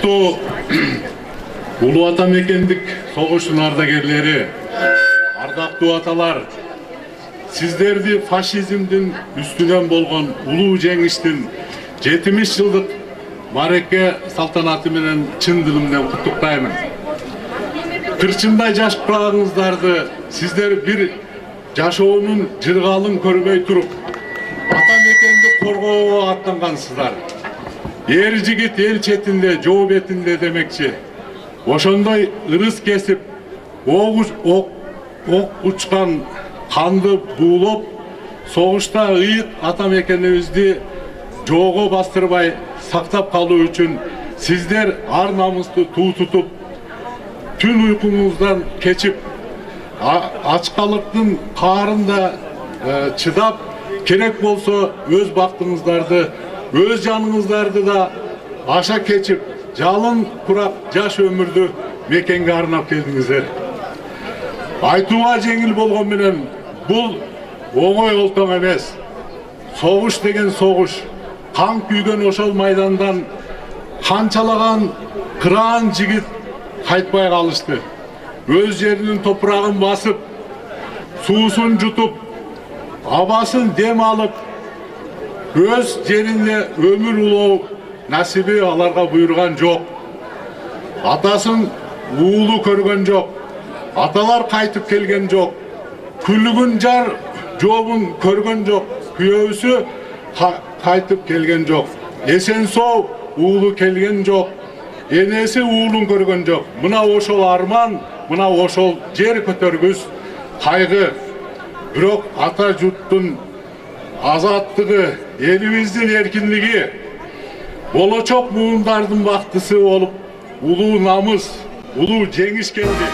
Kuruktуу Улуу Ата Мекендик согуштун ардагерлери, ардактуу аталар, сиздерди фашизмдин үстүнөн болгон улуу жеңиштин 70 жылдык мареке салтанаты менен чын дилимден куттуктаймын. Кырчындай жашпагыңыздарды сиздер бир жашоонун жыргалын көрбөй туруп, ата мекенди коргоого аттангансыздар. Эр жигит эл четинде, жоо бетинде демекчи. Ошондой ырыс кесип, ок учкан канды буулоп, согушта ыйык ата мекенибизди жоого бастырбай сактап калуу үчүн сиздер ар намысты туу тутуп, түн уйкуңуздан кечип, ачкалыктын каарында чыдап, керек болсо өз бактыңыздарды, өз жаныңыздарды да аша кечип, жалын курак жаш өмүрдү мекенге арнап келдиңиздер. Айтууга жеңил болгон менен бул оңой олтоң эмес. Согуш деген согуш. Кан күйгөн ошол майдандан канчалаган кыраан жигит кайтпай калышты. Өз жеринин топурагын басып, суусун жутуп, абасын дем алып, өз жеринде өмүр улоо насиби аларга буйруган жок. Атасын уулу көргөн жок. Аталар кайтып келген жок. Күлүгүн жар жообун көргөн жок. Күйөөсү кайтып келген жок. Эсен соо уулу келген жок. Энеси уулун көргөн жок. Мына ошол арман, мына ошол жер көтөргүс кайгы. Бирок ата журттун азаттыгы, элибиздин эркиндиги, болочок муундардын бактысы болуп, улуу намыс, улуу жеңиш келди.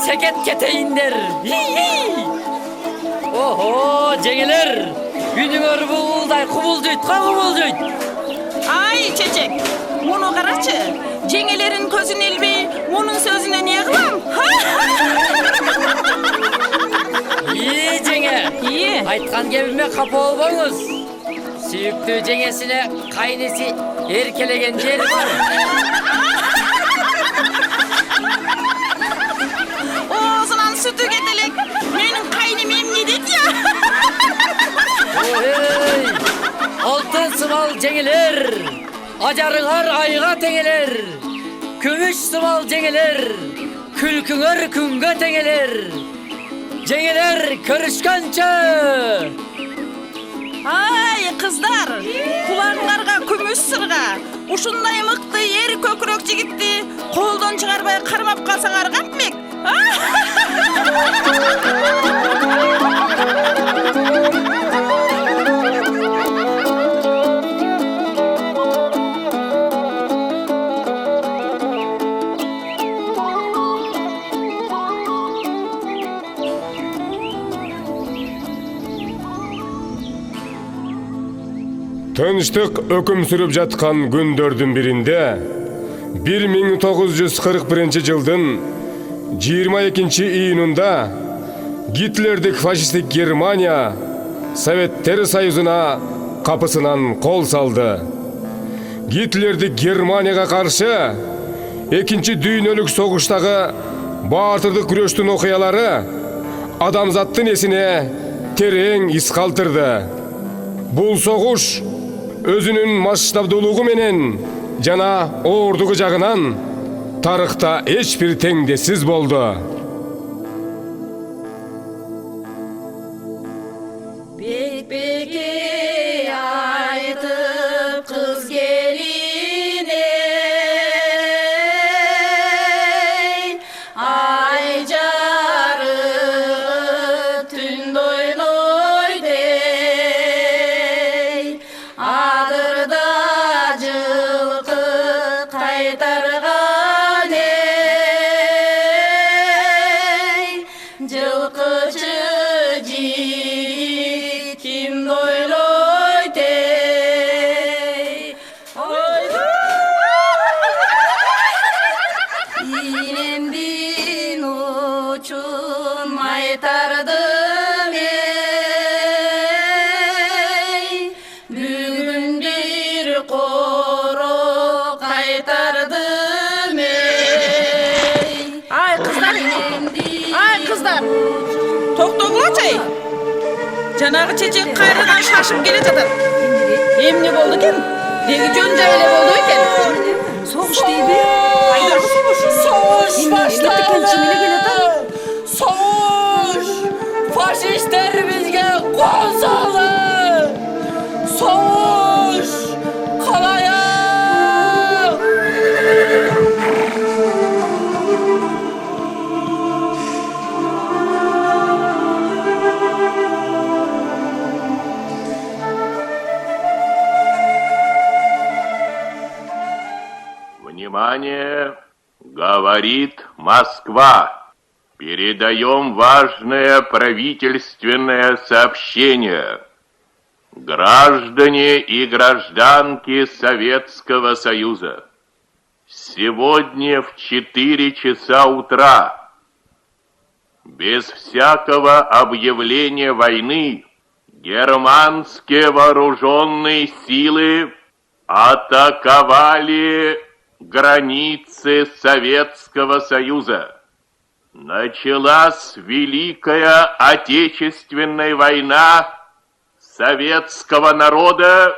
Seket keteyinler. Oho, cengiler. Günün örü buğulday, kubulduyt, kan kubulduyt. aytçı. Жеңелерин көзүн илбей, мунун сөзүнө не кылам? жеңе. Айтқан кебиме капа болбоңуз. Сүйүктүү жеңесине кайнеси эркелеген жери бар. Оозунан сүтү кетелек. Менин кайным эмне дейт я? Алтын сымал жеңелер, ажарыңар айга теңелер. Күмүш сымал жеңелер, күлкүңөр күнгө теңелер. Жеңелер көрүшкөнчө. Ай, кыздар, кулаңдарга күмүш сырга. Ушундай мыкты эр көкүрөк жигитти колдон чыгарбай кармап калсаңар кантмек? Тынчтык өкүм сүрүп жаткан күндөрдүн биринде 1941 жылдын 22 июнунда Гитлердик фашисттик Германия Советтер Союзуна капысынан кол салды. Гитлердик Германияга каршы Экинчи дүйнөлүк согуштагы баатырдык күрөштүн окуялары адамзаттын эсине терең из калтырды. Бул согуш өзүнүн масштабдуулугу менен жана оордугу жагынан тарыхта эч бир теңдессиз болду. Бекбеке айтып кыз келине, ай жарыгы түндө ойнойды, адырда жылкы кайтарган жылкычы жигит кимди ойлойт илемдин учун майтардым бүгүн бир коро кайтардым Ай кыздар, токтогулачы. Жанагы чечек кайрадан шашып келе жатат. Эмне болду экен? Деги жөн жай эле болду экен. Soğuş deydi. Soğuş başladı. Soğuş. Faşistler bizge kol saldı. Soğuş. Kalaya. Внимание! Говорит Москва. Передаем важное правительственное сообщение. Граждане и гражданки Советского Союза, сегодня в 4 часа утра, без всякого объявления войны, германские вооруженные силы атаковали границы Советского Союза. Началась Великая Отечественная война советского народа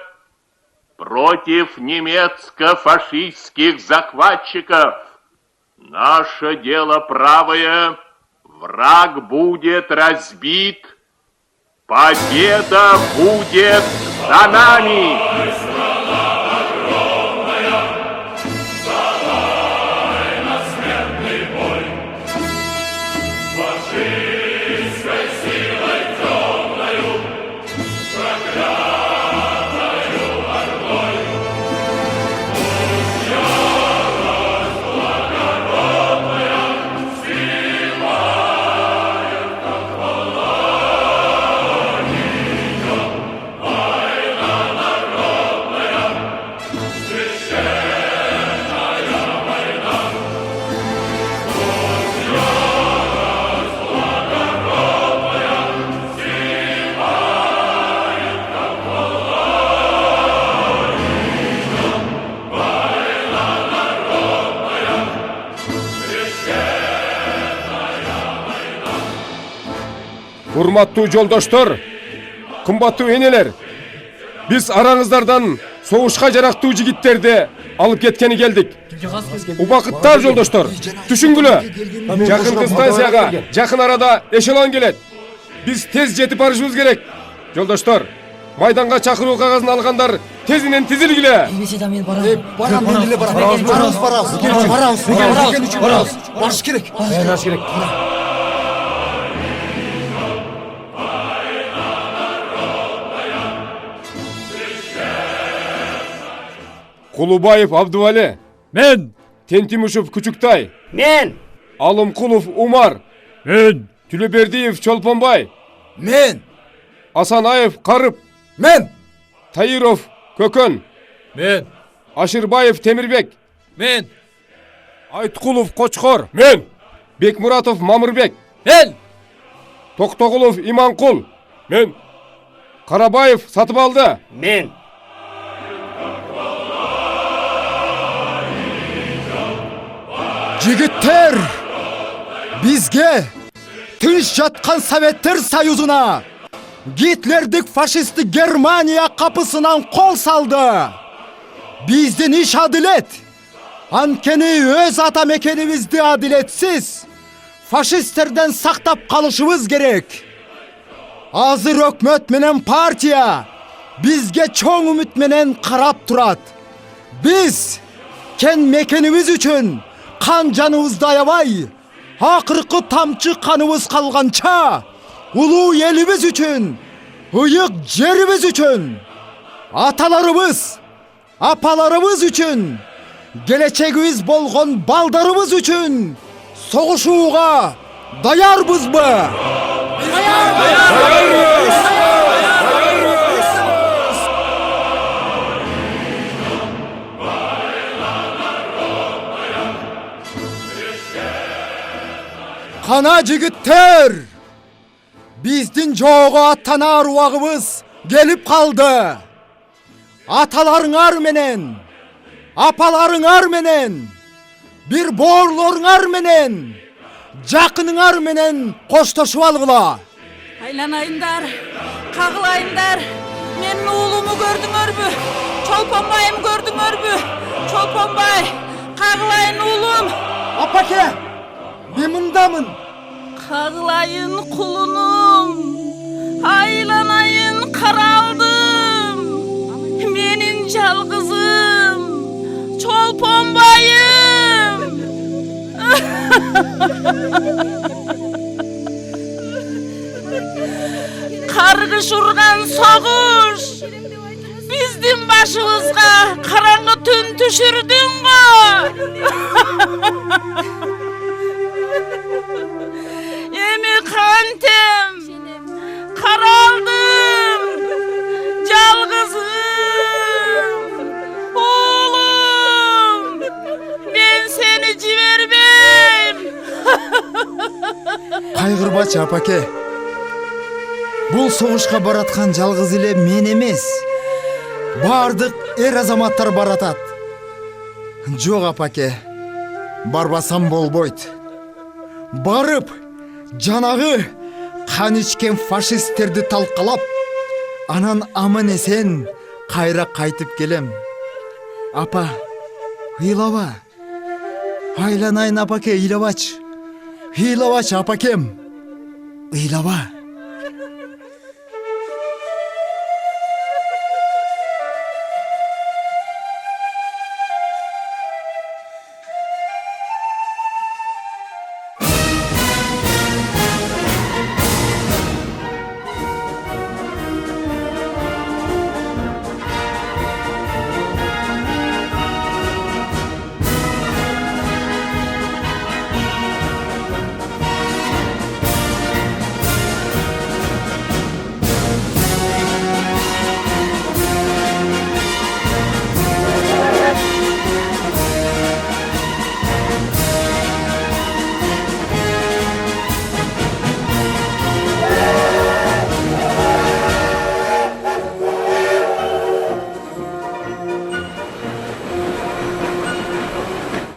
против немецко-фашистских захватчиков. Наше дело правое, враг будет разбит, победа будет за нами! Урматтуу жолдоштор, кымбаттуу энелер, биз араңыздардан согушка жарактуу жигиттерди алып кеткени келдик. Убакыттар жолдоштор, түшүнгүлө. Жакынкы станцияга жакын арада эшелон келет. Биз тез жетип барышыбыз керек. Жолдоштор, майданга чакыруу кагазын алгандар тезинен тизилгиле. Барыш керек. Кулубаев Абдували. Мен. Тентимушев Күчүктай. Мен. Алымкулов Умар. Мен. Түлөбердиев Чолпонбай. Мен. Асанаев Карып. Мен. Таиров Көкөн. Мен. Ашырбаев Темирбек. Мен. Айткулов Кочкор. Мен. Бекмуратов Мамырбек. Мен. Токтогулов Иманкул. Мен. Карабаев Сатыбалды. Мен. Жигиттер, бизге тынч жаткан Советтер Союзуна Гитлердик фашисттик Германия капысынан кол салды. Биздин иш адилет. Анткени өз ата мекенибизди адилетсиз фашисттерден сактап калышыбыз керек. Азыр өкмөт менен партия бизге чоң үмүт менен карап турат. Биз кен мекенибиз үчүн кан жаныбызды аябай, акыркы тамчы каныбыз калганча улуу элибиз үчүн, ыйык жерибиз үчүн, аталарыбыз, апаларыбыз үчүн, келечегибиз болгон балдарыбыз үчүн согушууга даярбызбы? Кана жигиттер, биздин жогу аттанар убагыбыз келип калды. Аталарыңар менен, апаларыңар менен, бир боорлоруңар менен, жакыныңар менен коштошуп алгыла. Айланайындар, кагылайындар. Менин уулуму көрдүңөрбү? Чолпонбайым көрдүңөрбү? Чолпонбай, кагылайын уулум. Апаке, мен мындамын. Кагылайын кулунум. Айланайын каралдым. Менин жалгызым. Чолпонбайым. Каргыш урган согуш. Биздин башыбызга караңгы түн түшүрдүң го. Эми кантем, каралдым, жалгызым, оğlum, ben seni жибербейм. Кайгырбачы апаке. Бул согушка бараткан жалгыз эле мен эмес. Бардык эр азаматтар баратат. Жок апаке. Барбасам болбойт. Барып, жанагы кан ичкен фашисттерди талкалап, анан аман эсен кайра кайтып келем. Апа, ыйлаба. Айланайын апаке, ыйлабачы. Ыйлабачы апакем. Ыйлаба.